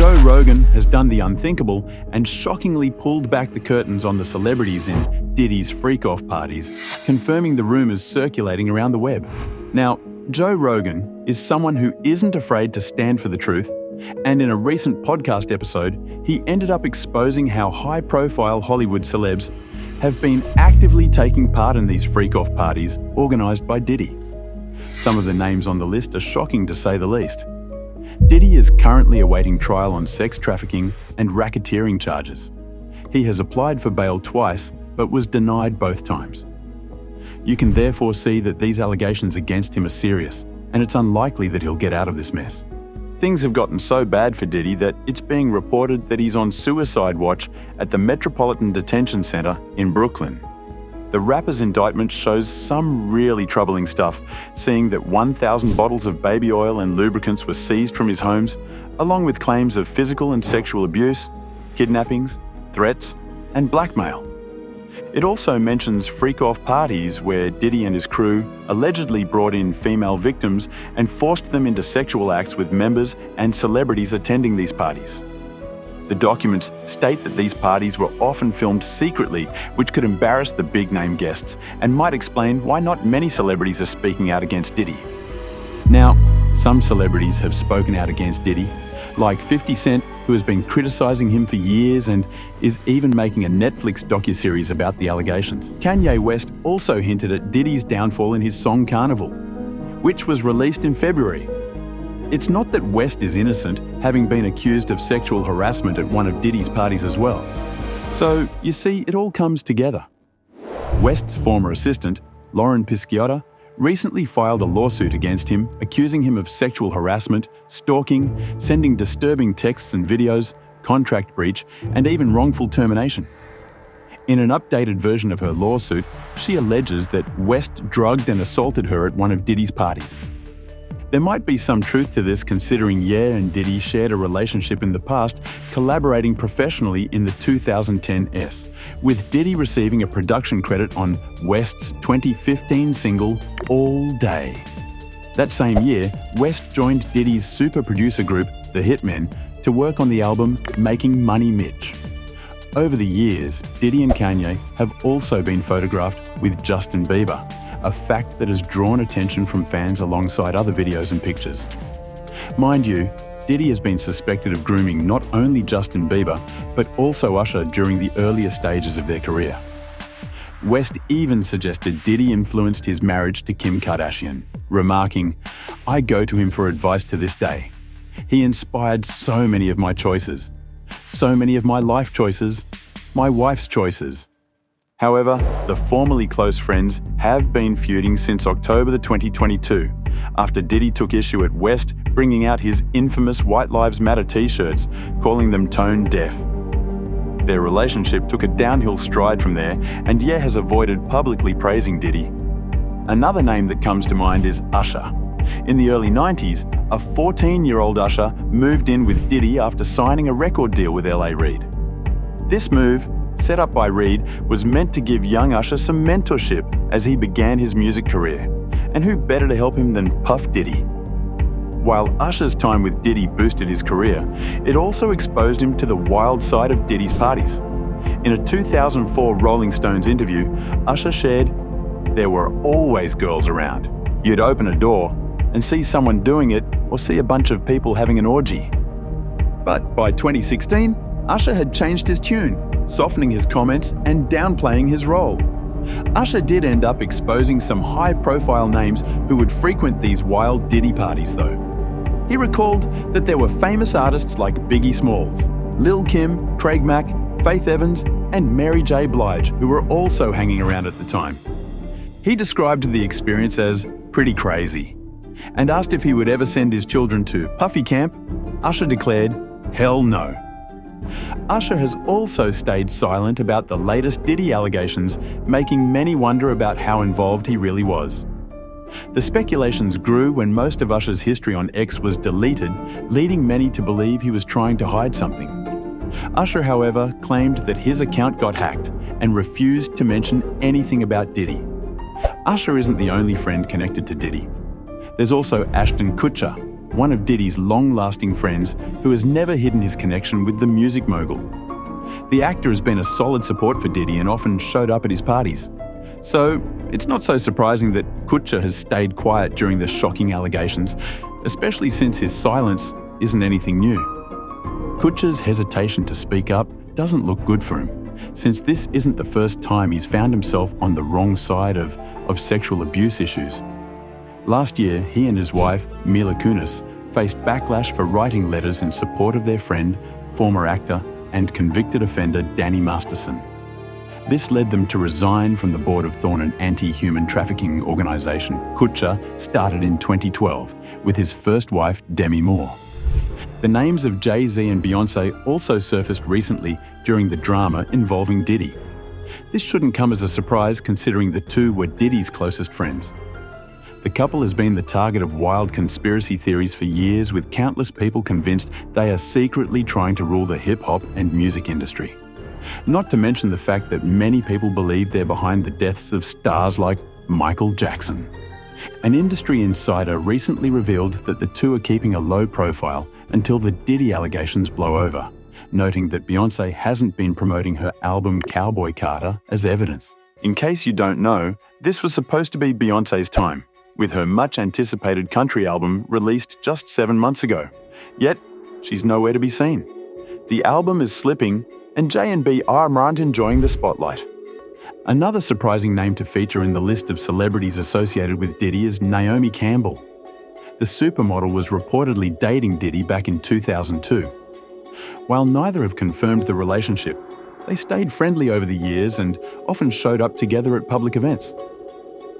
Joe Rogan has done the unthinkable and shockingly pulled back the curtains on the celebrities in Diddy's freak-off parties, confirming the rumors circulating around the web. Now, Joe Rogan is someone who isn't afraid to stand for the truth, and in a recent podcast episode, he ended up exposing how high-profile Hollywood celebs have been actively taking part in these freak-off parties organised by Diddy. Some of the names on the list are shocking to say the least. Diddy is currently awaiting trial on sex trafficking and racketeering charges. He has applied for bail twice, but was denied both times. You can therefore see that these allegations against him are serious, and it's unlikely that he'll get out of this mess. Things have gotten so bad for Diddy that it's being reported that he's on suicide watch at the Metropolitan Detention Center in Brooklyn. The rapper's indictment shows some really troubling stuff, seeing that 1,000 bottles of baby oil and lubricants were seized from his homes, along with claims of physical and sexual abuse, kidnappings, threats, and blackmail. It also mentions freak-off parties where Diddy and his crew allegedly brought in female victims and forced them into sexual acts with members and celebrities attending these parties. The documents state that these parties were often filmed secretly, which could embarrass the big-name guests and might explain why not many celebrities are speaking out against Diddy. Now, some celebrities have spoken out against Diddy, like 50 Cent, who has been criticising him for years and is even making a Netflix docuseries about the allegations. Kanye West also hinted at Diddy's downfall in his song Carnival, which was released in February. It's not that West is innocent, having been accused of sexual harassment at one of Diddy's parties as well. So, you see, it all comes together. West's former assistant, Lauren Pisciotta, recently filed a lawsuit against him, accusing him of sexual harassment, stalking, sending disturbing texts and videos, contract breach, and even wrongful termination. In an updated version of her lawsuit, she alleges that West drugged and assaulted her at one of Diddy's parties. There might be some truth to this, considering Ye and Diddy shared a relationship in the past, collaborating professionally in the 2010 S, with Diddy receiving a production credit on West's 2015 single, All Day. That same year, West joined Diddy's super producer group, The Hitmen, to work on the album Making Money Mitch. Over the years, Diddy and Kanye have also been photographed with Justin Bieber, a fact that has drawn attention from fans alongside other videos and pictures. Mind you, Diddy has been suspected of grooming not only Justin Bieber, but also Usher during the earlier stages of their career. West even suggested Diddy influenced his marriage to Kim Kardashian, remarking, "I go to him for advice to this day. He inspired so many of my choices, so many of my life choices, my wife's choices." However, the formerly close friends have been feuding since October 2022, after Diddy took issue at West bringing out his infamous White Lives Matter t-shirts, calling them tone deaf. Their relationship took a downhill stride from there, and Ye has avoided publicly praising Diddy. Another name that comes to mind is Usher. In the early 90s, a 14-year-old Usher moved in with Diddy after signing a record deal with L.A. Reid. This move, set up by Reid, was meant to give young Usher some mentorship as he began his music career. And who better to help him than Puff Diddy? While Usher's time with Diddy boosted his career, it also exposed him to the wild side of Diddy's parties. In a 2004 Rolling Stones interview, Usher shared, "There were always girls around. You'd open a door and see someone doing it or see a bunch of people having an orgy." But by 2016, Usher had changed his tune, softening his comments and downplaying his role. Usher did end up exposing some high-profile names who would frequent these wild Diddy parties though. He recalled that there were famous artists like Biggie Smalls, Lil' Kim, Craig Mack, Faith Evans, and Mary J. Blige, who were also hanging around at the time. He described the experience as pretty crazy, and asked if he would ever send his children to Puffy Camp. Usher declared, "Hell no." Usher has also stayed silent about the latest Diddy allegations, making many wonder about how involved he really was. The speculations grew when most of Usher's history on X was deleted, leading many to believe he was trying to hide something. Usher, however, claimed that his account got hacked and refused to mention anything about Diddy. Usher isn't the only friend connected to Diddy. There's also Ashton Kutcher, one of Diddy's long-lasting friends who has never hidden his connection with the music mogul. The actor has been a solid support for Diddy and often showed up at his parties. So it's not so surprising that Kutcher has stayed quiet during the shocking allegations, especially since his silence isn't anything new. Kutcher's hesitation to speak up doesn't look good for him, since this isn't the first time he's found himself on the wrong side of sexual abuse issues. Last year, he and his wife, Mila Kunis, faced backlash for writing letters in support of their friend, former actor and convicted offender Danny Masterson. This led them to resign from the board of Thorn, an anti-human trafficking organisation Kutcher started in 2012 with his first wife, Demi Moore. The names of Jay-Z and Beyoncé also surfaced recently during the drama involving Diddy. This shouldn't come as a surprise considering the two were Diddy's closest friends. The couple has been the target of wild conspiracy theories for years, with countless people convinced they are secretly trying to rule the hip-hop and music industry. Not to mention the fact that many people believe they're behind the deaths of stars like Michael Jackson. An industry insider recently revealed that the two are keeping a low profile until the Diddy allegations blow over, noting that Beyoncé hasn't been promoting her album Cowboy Carter as evidence. In case you don't know, this was supposed to be Beyoncé's time, with her much-anticipated country album released just 7 months ago. Yet, she's nowhere to be seen. The album is slipping, and J&B aren't enjoying the spotlight. Another surprising name to feature in the list of celebrities associated with Diddy is Naomi Campbell. The supermodel was reportedly dating Diddy back in 2002. While neither have confirmed the relationship, they stayed friendly over the years and often showed up together at public events.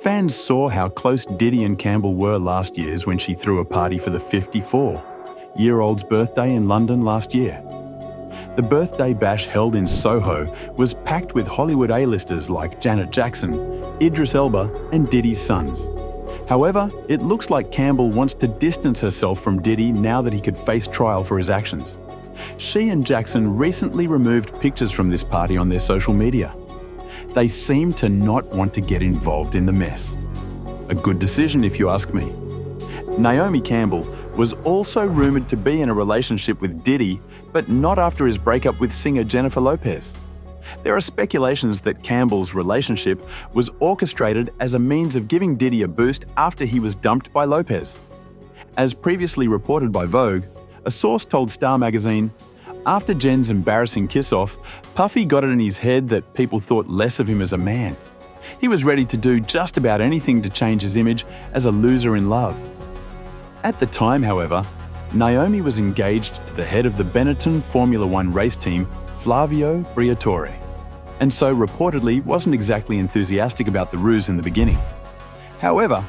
Fans saw how close Diddy and Campbell were last year when she threw a party for the 54-year-old's birthday in London last year. The birthday bash held in Soho was packed with Hollywood A-listers like Janet Jackson, Idris Elba, and Diddy's sons. However, it looks like Campbell wants to distance herself from Diddy now that he could face trial for his actions. She and Jackson recently removed pictures from this party on their social media. They seem to not want to get involved in the mess. A good decision if you ask me. Naomi Campbell was also rumoured to be in a relationship with Diddy, but not after his breakup with singer Jennifer Lopez. There are speculations that Campbell's relationship was orchestrated as a means of giving Diddy a boost after he was dumped by Lopez. As previously reported by Vogue, a source told Star magazine, "After Jen's embarrassing kiss-off, Puffy got it in his head that people thought less of him as a man. He was ready to do just about anything to change his image as a loser in love." At the time, however, Naomi was engaged to the head of the Benetton Formula One race team, Flavio Briatore, and so reportedly wasn't exactly enthusiastic about the ruse in the beginning. However,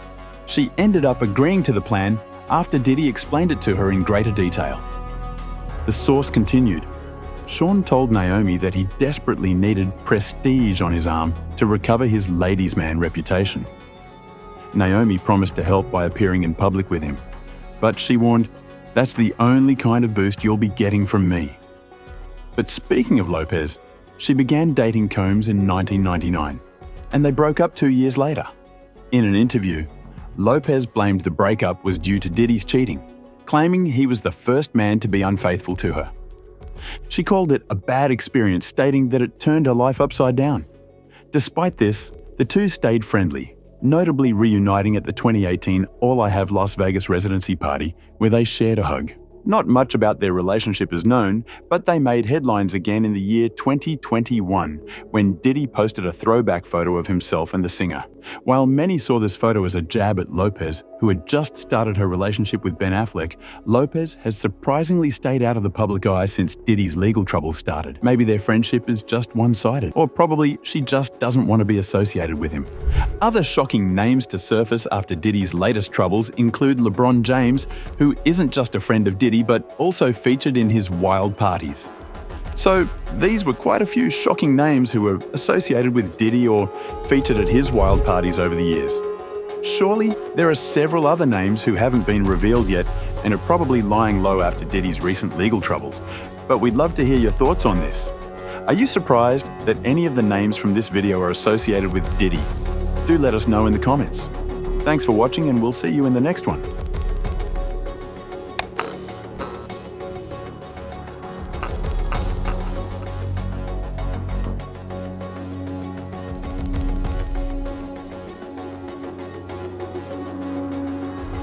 she ended up agreeing to the plan after Diddy explained it to her in greater detail. The source continued, "Sean told Naomi that he desperately needed prestige on his arm to recover his ladies' man reputation. Naomi promised to help by appearing in public with him, but she warned, 'That's the only kind of boost you'll be getting from me.'" But speaking of Lopez, she began dating Combs in 1999, and they broke up 2 years later. In an interview, Lopez blamed the breakup was due to Diddy's cheating, claiming he was the first man to be unfaithful to her. She called it a bad experience, stating that it turned her life upside down. Despite this, the two stayed friendly, notably reuniting at the 2018 All I Have Las Vegas residency party, where they shared a hug. Not much about their relationship is known, but they made headlines again in the year 2021 when Diddy posted a throwback photo of himself and the singer. While many saw this photo as a jab at Lopez, who had just started her relationship with Ben Affleck, Lopez has surprisingly stayed out of the public eye since Diddy's legal troubles started. Maybe their friendship is just one-sided, or probably she just doesn't want to be associated with him. Other shocking names to surface after Diddy's latest troubles include LeBron James, who isn't just a friend of Diddy but also featured in his wild parties. So these were quite a few shocking names who were associated with Diddy or featured at his wild parties over the years. Surely there are several other names who haven't been revealed yet and are probably lying low after Diddy's recent legal troubles. But we'd love to hear your thoughts on this. Are you surprised that any of the names from this video are associated with Diddy? Do let us know in the comments. Thanks for watching, and we'll see you in the next one.